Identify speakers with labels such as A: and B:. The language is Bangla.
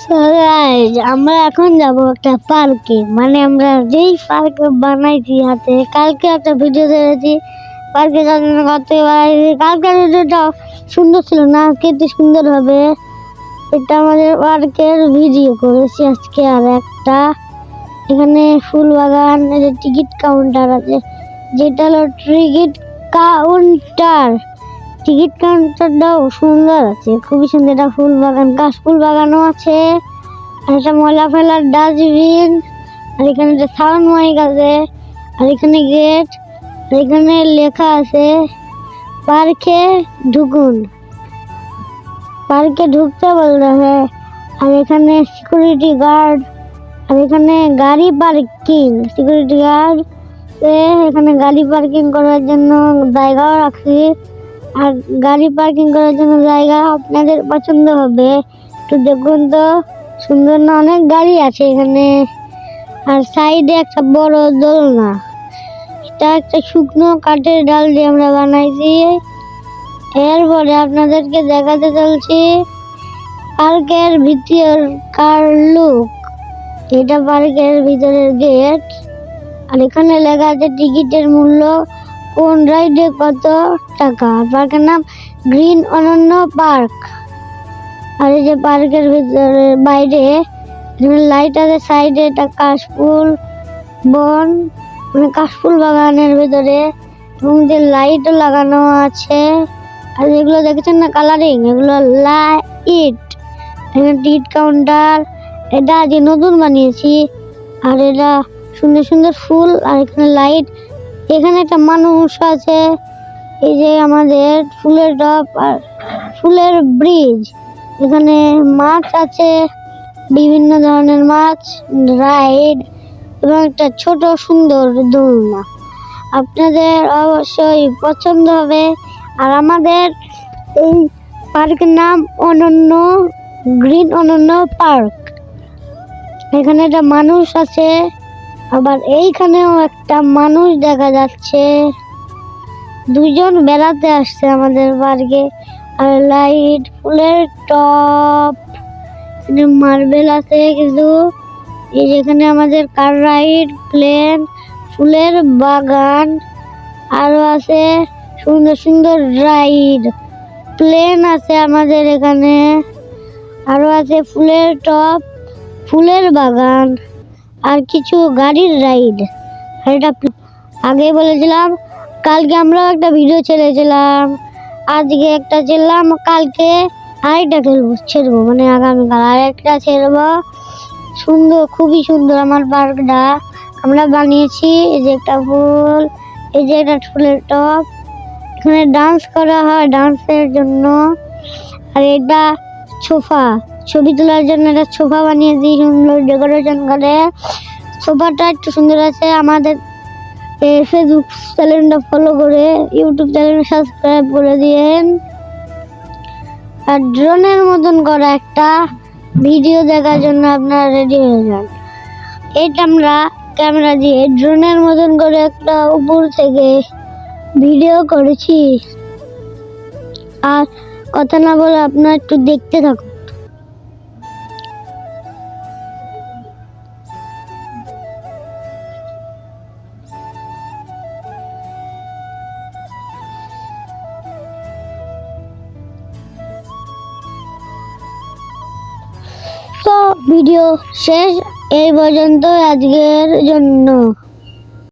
A: So guys, আমরা এখন যাব একটা পার্কে, মানে আমরা যেই পার্ক বানাইছি হাতে, কালকে একটা ভিডিও দিয়েছি পার্কে যাওয়ার জন্য করতে বানাইছি। কালকে ভিডিওটা সুন্দর ছিল না, কিন্তু সুন্দর হবে। এটা আমাদের পার্কের ভিডিও করেছি আজকে। আর একটা এখানে ফুল বাগান, টিকিট কাউন্টার আছে, যেটা হলো টিকিট কাউন্টারটাও সুন্দর আছে, খুবই সুন্দর। এটা ফুল বাগান, কাশফুল বাগানও আছে। আর এটা ময়লা ফেলার ডাস্টবিন। আর এখানে একটা সাউন্ড মাইক আছে। আর এখানে গেট। আর এখানে লেখা আছে পার্কে ঢুকুন, পার্কে ঢুকতে বলতে। আর এখানে সিকিউরিটি গার্ড। আর এখানে গাড়ি পার্কিং, সিকিউরিটি গার্ড। এখানে গাড়ি পার্কিং করার জন্য জায়গাও রাখছি। আর গাড়ি পার্কিং করার জন্য জায়গা আপনাদের পছন্দ হবে, একটু দেখুন তো সুন্দর না? অনেক গাড়ি আছে এখানে। আর সাইডে একটা বড় দোলনা, এটা একটা শুকনো কাঠের ডাল দিয়ে আমরা বানাইছি। এরপরে আপনাদেরকে দেখাতে চলছি পার্কের ভিতরকার লুক। এটা পার্কের ভিতরের গেট। আর এখানে লেখা আছে টিকিটের মূল্য, কোন রাইডে কত টাকা। পার্কের নাম গ্রিন অনন্য পার্ক। আর এই যে পার্কের ভিতরে বাইরে লাইট আছে, সাইডে এটা কাশফুল বন, মানে কাশফুল বাগানের ভিতরে, এবং যে লাইটও লাগানো আছে। আর এগুলো দেখেছেন না কালারিং, এগুলো লাইট। এখানে টিকিট কাউন্টার, এটা আজকে নতুন বানিয়েছি। আর এটা সুন্দর সুন্দর ফুল, আর এখানে লাইট। এখানে একটা মানুষ আছে, এই যে আমাদের ফুলের টপ আর ফুলের ব্রিজ। এখানে মাছ আছে, বিভিন্ন ধরনের মাছ, রাইড, এবং একটা ছোট সুন্দর দোলনা। আপনাদের অবশ্যই পছন্দ হবে। আর আমাদের এই পার্কের নাম গ্রিন অনন্য পার্ক। এখানে একটা মানুষ আছে, আবার এইখানেও একটা মানুষ দেখা যাচ্ছে। দুইজন বেড়াতে আসছে আমাদের পার্কে। আর লাইট, ফুলের টপ, মার্বেল আছে কিছু। এই যেখানে আমাদের কার রাইড, প্লেন, ফুলের বাগান, আরো আছে সুন্দর সুন্দর রাইড। প্লেন আছে আমাদের এখানে, আরো আছে ফুলের টপ, ফুলের বাগান, আর কিছু গাড়ির রাইড। আর এটা আগে বলেছিলাম কালকে আমরা একটা ভিডিও ছেড়েছিলাম, আজকে একটা ছেড়লাম, কালকে আরেকটা ছেড়বো, মানে আগামীকাল আরেকটা ছেড়বো। সুন্দর, খুবই সুন্দর আমার পার্কটা আমরা বানিয়েছি। এই যে একটা ফুল, এই যে একটা ফুলের টপ, এখানে ডান্স করা হয় ডান্সের জন্য। আর এটা সোফা, ছবি তোলার জন্য একটা সোফা বানিয়েছি, সুন্দর ডেকোরেশন করে। সোফাটা একটু সুন্দর আছে। আমাদের ফেসবুক চ্যানেলটা ফলো করে ইউটিউব চ্যানেল সাবস্ক্রাইব করে দিয়েন। আর ড্রোনের মতন করা একটা ভিডিও দেখার জন্য আপনারা রেডি হয়ে যান। এটা আমরা ক্যামেরা দিয়ে ড্রোনের মতন করে একটা উপর থেকে ভিডিও করেছি। আর কথা না বলে আপনারা একটু দেখতে থাকুন। তো ভিডিও শেষ এই পর্যন্ত আজকের জন্য।